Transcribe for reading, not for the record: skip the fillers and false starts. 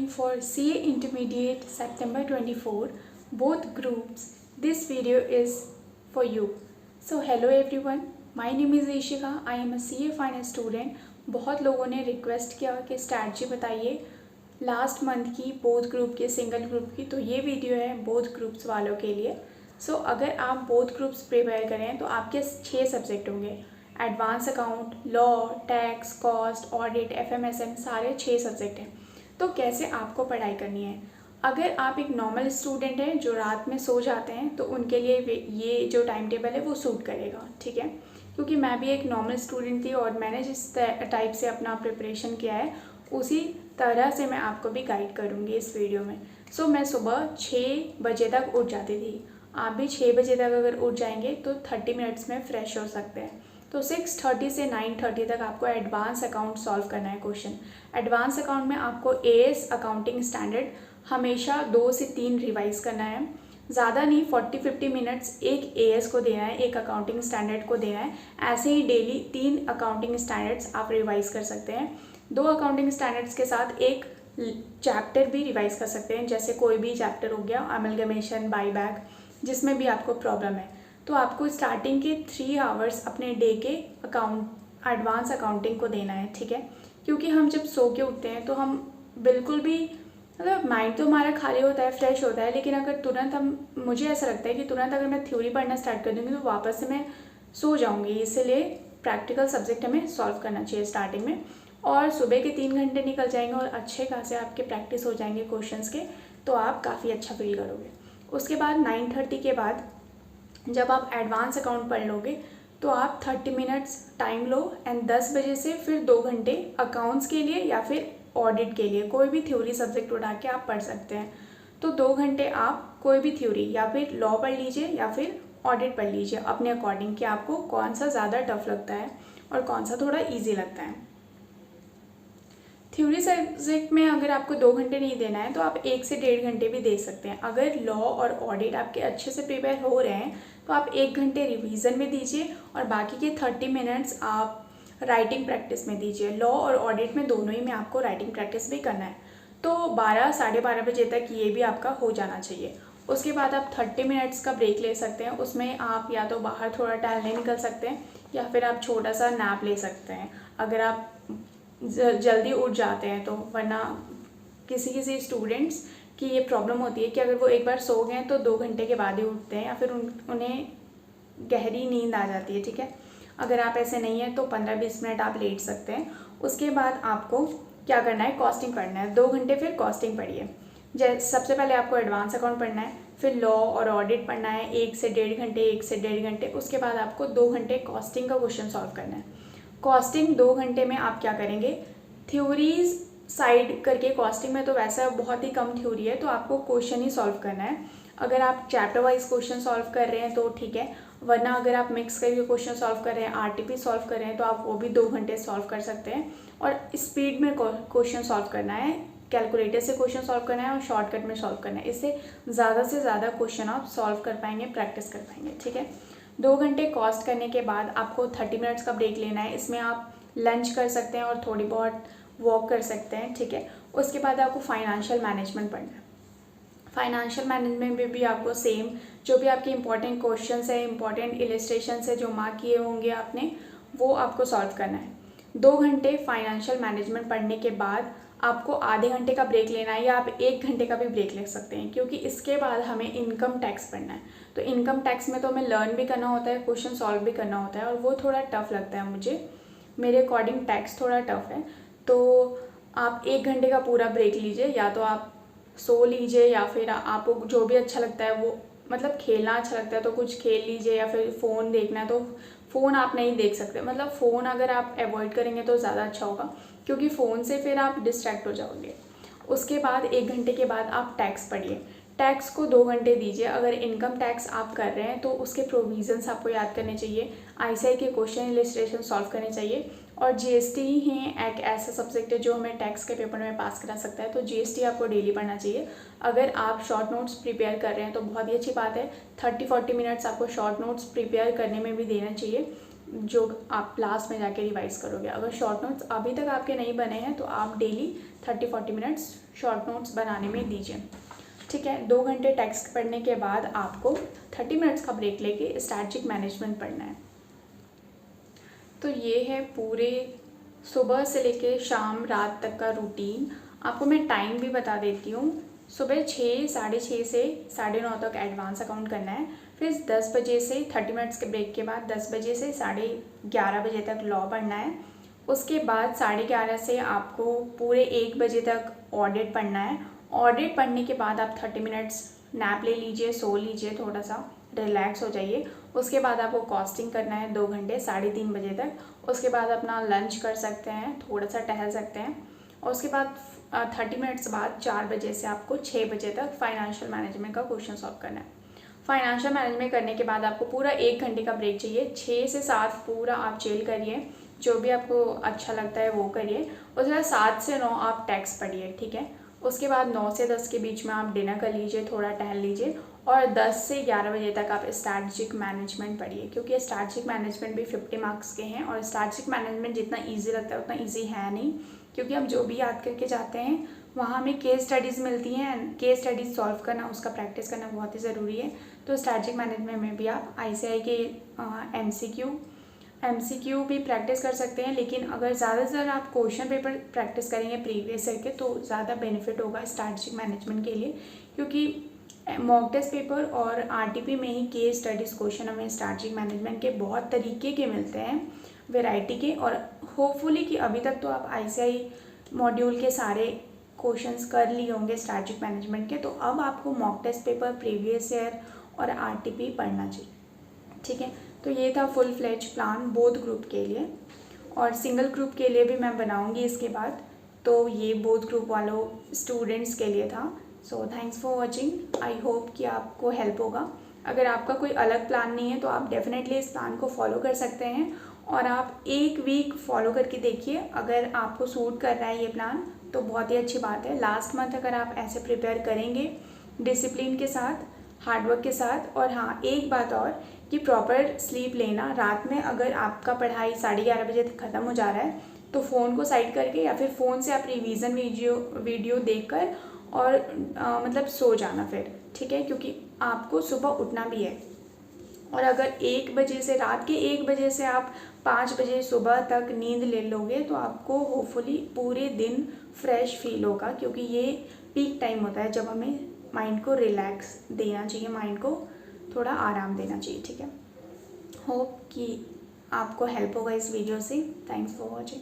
for CA Intermediate September 24, both groups. This video is for you. So hello everyone, my name is Ishika. I am a CA Finance student. बहुत लोगों ने request किया कि strategy बताइए last month की both group की, single group की, तो ये वीडियो है बोथ ग्रुप्स वालों के लिए। सो अगर आप बोथ ग्रुप्स प्रिपेयर करें तो आपके 6 सब्जेक्ट होंगे, advance account, law, tax, cost, audit, FMSM, सारे 6 सब्जेक्ट हैं। तो कैसे आपको पढ़ाई करनी है? अगर आप एक नॉर्मल स्टूडेंट हैं जो रात में सो जाते हैं तो उनके लिए ये जो टाइम टेबल है वो सूट करेगा, ठीक है। क्योंकि मैं भी एक नॉर्मल स्टूडेंट थी और मैंने जिस टाइप से अपना प्रिपरेशन किया है उसी तरह से मैं आपको भी गाइड करूँगी इस वीडियो में। सो मैं सुबह 6 बजे तक उठ जाती थी। आप भी 6 बजे तक अगर उठ जाएंगे तो 30 मिनट्स में फ्रेश हो सकते हैं। तो 6:30 से 9:30 तक आपको एडवांस अकाउंट सॉल्व करना है क्वेश्चन। एडवांस अकाउंट में आपको AS अकाउंटिंग स्टैंडर्ड हमेशा 2 से 3 रिवाइज़ करना है, ज़्यादा नहीं, 40-50 मिनट्स एक AS को देना है, एक अकाउंटिंग स्टैंडर्ड को देना है। ऐसे ही डेली 3 अकाउंटिंग स्टैंडर्ड्स आप रिवाइज़ कर सकते हैं। 2 अकाउंटिंग स्टैंडर्ड्स के साथ एक चैप्टर भी रिवाइज़ कर सकते हैं, जैसे कोई भी चैप्टर हो गया, अमलगमेशन, बाईबैक, जिसमें भी आपको प्रॉब्लम है। तो आपको स्टार्टिंग के 3 आवर्स अपने डे के एडवांस अकाउंटिंग को देना है, ठीक है। क्योंकि हम जब सो के उठते हैं तो हम बिल्कुल भी, मतलब माइंड तो हमारा खाली होता है, फ्रेश होता है, लेकिन अगर तुरंत मुझे ऐसा लगता है कि तुरंत अगर मैं थ्योरी पढ़ना स्टार्ट कर दूँगी तो वापस से मैं सो जाऊँगी। इसलिए प्रैक्टिकल सब्जेक्ट हमें सॉल्व करना चाहिए स्टार्टिंग में, और सुबह के 3 घंटे निकल जाएंगे और अच्छे खासे आपके प्रैक्टिस हो जाएंगे क्वेश्चंस के, तो आप काफ़ी अच्छा फील करोगे। उसके बाद 9:30 के बाद जब आप एडवांस अकाउंट पढ़ लोगे तो आप 30 मिनट्स टाइम लो एंड 10 बजे से फिर 2 घंटे अकाउंट्स के लिए या फिर ऑडिट के लिए कोई भी थ्योरी सब्जेक्ट उठा के आप पढ़ सकते हैं। तो 2 घंटे आप कोई भी थ्योरी या फिर लॉ पढ़ लीजिए या फिर ऑडिट पढ़ लीजिए अपने अकॉर्डिंग कि आपको कौन सा ज़्यादा टफ लगता है और कौन सा थोड़ा ईजी लगता है। थ्योरी सब्जेक्ट में अगर आपको 2 घंटे नहीं देना है तो आप 1 से 1.5 घंटे भी दे सकते हैं। अगर लॉ और ऑडिट आपके अच्छे से प्रिपेयर हो रहे हैं तो आप 1 घंटे रिवीजन में दीजिए और बाकी के 30 मिनट्स आप राइटिंग प्रैक्टिस में दीजिए। लॉ और ऑडिट में दोनों ही में आपको राइटिंग प्रैक्टिस भी करना है। तो 12 साढ़े 12 बजे तक ये भी आपका हो जाना चाहिए। उसके बाद आप 30 मिनट्स का ब्रेक ले सकते हैं। उसमें आप या तो बाहर थोड़ा टहलने निकल सकते हैं या फिर आप छोटा सा नैप ले सकते हैं अगर आप जल्दी उठ जाते हैं तो। वरना किसी स्टूडेंट्स की ये प्रॉब्लम होती है कि अगर वो एक बार सो गए तो 2 घंटे के बाद ही उठते हैं या फिर उन्हें गहरी नींद आ जाती है, ठीक है। अगर आप ऐसे नहीं है तो 15-20 मिनट आप लेट सकते हैं। उसके बाद आपको क्या करना है, कॉस्टिंग पढ़ना है। 2 घंटे फिर कॉस्टिंग पढ़िए। सबसे पहले आपको एडवांस अकाउंट पढ़ना है, फिर लॉ और ऑडिट पढ़ना है 1 से 1.5 घंटे, 1 से 1.5 घंटे। उसके बाद आपको 2 घंटे कॉस्टिंग का क्वेश्चन सॉल्व करना है। कॉस्टिंग 2 घंटे में आप क्या करेंगे, थ्योरीज साइड करके, कॉस्टिंग में तो वैसा बहुत ही कम थ्योरी है तो आपको क्वेश्चन ही सॉल्व करना है। अगर आप चैप्टर वाइज क्वेश्चन सॉल्व कर रहे हैं तो ठीक है, वरना अगर आप मिक्स करके क्वेश्चन सॉल्व कर रहे हैं, RTP सॉल्व कर रहे हैं तो आप वो भी 2 घंटे सॉल्व कर सकते हैं। और स्पीड में क्वेश्चन सॉल्व करना है, कैलकुलेटर से क्वेश्चन सॉल्व करना है और शॉर्टकट में सॉल्व करना है। इससे ज़्यादा से ज़्यादा क्वेश्चन आप सॉल्व कर पाएंगे, प्रैक्टिस कर पाएंगे, ठीक है। 2 घंटे कॉस्ट करने के बाद आपको 30 मिनट्स का ब्रेक लेना है। इसमें आप लंच कर सकते हैं और थोड़ी बहुत वॉक कर सकते हैं, ठीक है। उसके बाद आपको फाइनेंशियल मैनेजमेंट पढ़ना है। फाइनेंशियल मैनेजमेंट में भी आपको सेम जो भी आपके इंपॉर्टेंट क्वेश्चंस है, इंपॉर्टेंट इलस्ट्रेशंस है जो मार्क किए होंगे आपने, वो आपको सॉल्व करना है। 2 घंटे फाइनेंशियल मैनेजमेंट पढ़ने के बाद आपको आधे घंटे का ब्रेक लेना है या आप 1 घंटे का भी ब्रेक ले सकते हैं, क्योंकि इसके बाद हमें इनकम टैक्स पढ़ना है। तो इनकम टैक्स में तो हमें लर्न भी करना होता है, क्वेश्चन सॉल्व भी करना होता है, और वो थोड़ा टफ लगता है मुझे, मेरे अकॉर्डिंग टैक्स थोड़ा टफ है। तो आप 1 घंटे का पूरा ब्रेक लीजिए, या तो आप सो लीजिए या फिर आपको जो भी अच्छा लगता है वो, मतलब खेलना अच्छा लगता है तो कुछ खेल लीजिए, या फिर फ़ोन देखना है तो फ़ोन आप नहीं देख सकते, मतलब फ़ोन अगर आप अवॉइड करेंगे तो ज़्यादा अच्छा होगा, क्योंकि फ़ोन से फिर आप डिस्ट्रैक्ट हो जाओगे। उसके बाद 1 घंटे के बाद आप टैक्स पढ़िए। टैक्स को 2 घंटे दीजिए। अगर इनकम टैक्स आप कर रहे हैं तो उसके प्रोविजंस आपको याद करने चाहिए, ICI के क्वेश्चन इलस्ट्रेशन सॉल्व करने चाहिए, और GST ही एक ऐसा सब्जेक्ट है जो हमें टैक्स के पेपर में पास करा सकता है, तो GST आपको डेली पढ़ना चाहिए। अगर आप शॉर्ट नोट्स प्रिपेयर कर रहे हैं तो बहुत ही अच्छी बात है, 30-40 मिनट्स आपको शॉर्ट नोट्स प्रिपेयर करने में भी देना चाहिए, जो आप लास्ट में जाके रिवाइज़ करोगे। अगर शॉर्ट नोट्स अभी तक आपके नहीं बने हैं तो आप डेली 30-40 मिनट्स शॉर्ट नोट्स बनाने में दीजिए, ठीक है। 2 घंटे टेक्स्ट पढ़ने के बाद आपको 30 मिनट्स का ब्रेक लेके स्ट्रैटेजिक मैनेजमेंट पढ़ना है। तो ये है पूरे सुबह से लेके शाम रात तक का रूटीन। आपको मैं टाइम भी बता देती हूँ। सुबह 6, साढ़े 6 से 9:30 तक एडवांस अकाउंट करना है। फिर 10 बजे से 30 मिनट्स के ब्रेक के बाद 10 बजे से 11:30 बजे तक लॉ पढ़ना है। उसके बाद 11:30 से आपको पूरे 1 बजे तक ऑडिट पढ़ना है। ऑडिट पढ़ने के बाद आप 30 मिनट्स नैप ले लीजिए, सो लीजिए, थोड़ा सा रिलैक्स हो जाइए। उसके बाद आपको कॉस्टिंग करना है 2 घंटे 3:30 बजे तक। उसके बाद अपना लंच कर सकते हैं, थोड़ा सा टहल सकते हैं। और उसके बाद 30 मिनट्स बाद 4 बजे से आपको 6 बजे तक फाइनेंशियल मैनेजमेंट का क्वेश्चन सॉल्व करना है। फाइनेंशियल मैनेजमेंट करने के बाद आपको पूरा 1 घंटे का ब्रेक चाहिए। 6 से 7 पूरा आप चिल करिए, जो भी आपको अच्छा लगता है वो करिए। उसके बाद 7 से 9 आप टैक्स पढ़िए, ठीक है। उसके बाद 9 से 10 के बीच में आप डिनर कर लीजिए, थोड़ा टहल लीजिए। और 10 से 11 बजे तक आप स्ट्रैटेजिक मैनेजमेंट पढ़िए, क्योंकि स्ट्रैटेजिक मैनेजमेंट भी 50 मार्क्स के हैं। और स्ट्रैटेजिक मैनेजमेंट जितना ईजी लगता है उतना ईजी है नहीं, क्योंकि हम जो भी याद करके जाते हैं वहाँ हमें केस स्टडीज़ मिलती हैं। केस स्टडीज़ सॉल्व करना, उसका प्रैक्टिस करना बहुत ही ज़रूरी है। तो स्ट्रैटेजिक मैनेजमेंट में भी आप ICAI के MCQ भी प्रैक्टिस कर सकते हैं। लेकिन अगर ज़्यादा से ज़्यादा आप क्वेश्चन पेपर प्रैक्टिस करेंगे प्रीवियस ईयर के तो ज़्यादा बेनिफिट होगा स्ट्रैटेजिक मैनेजमेंट के लिए, क्योंकि मॉक टेस्ट पेपर और RTP में ही केस स्टडीज़ क्वेश्चन हमें स्ट्रैटेजिक मैनेजमेंट के बहुत तरीके के मिलते हैं, वैरायटी के। और होपफुली कि अभी तक तो आप ICAI मॉड्यूल के सारे क्वेश्चंस कर लिए होंगे स्ट्रैटेजिक मैनेजमेंट के। तो अब आपको mock test paper, previous year और RTP पढ़ना चाहिए, ठीक है। तो ये था full fledge plan both group के लिए, और सिंगल ग्रुप के लिए भी मैं बनाऊंगी इसके बाद। तो ये बोथ ग्रुप वालों स्टूडेंट्स के लिए था। So thanks for watching. I hope कि आपको हेल्प होगा। अगर आपका कोई अलग प्लान नहीं है तो आप डेफिनेटली इस प्लान को फॉलो कर सकते हैं, और आप 1 वीक फॉलो करके देखिए। अगर आपको सूट कर रहा है ये प्लान तो बहुत ही अच्छी बात है। लास्ट मंथ अगर आप ऐसे प्रिपेयर करेंगे डिसिप्लिन के साथ, हार्डवर्क के साथ। और हाँ, एक बात और कि प्रॉपर स्लीप लेना। रात में अगर आपका पढ़ाई 11:30 बजे तक ख़त्म हो जा रहा है तो फ़ोन को साइड करके या फिर फ़ोन से आप रिवीजन वीडियो देखकर और मतलब सो जाना फिर, ठीक है, क्योंकि आपको सुबह उठना भी है। और अगर 1 बजे से, रात के 1 बजे से आप 5 बजे सुबह तक नींद ले लोगे तो आपको होपफुली पूरे दिन फ्रेश फील होगा, क्योंकि ये पीक टाइम होता है जब हमें माइंड को रिलैक्स देना चाहिए, माइंड को थोड़ा आराम देना चाहिए, ठीक है। होप कि आपको हेल्प होगा इस वीडियो से। Thanks for watching.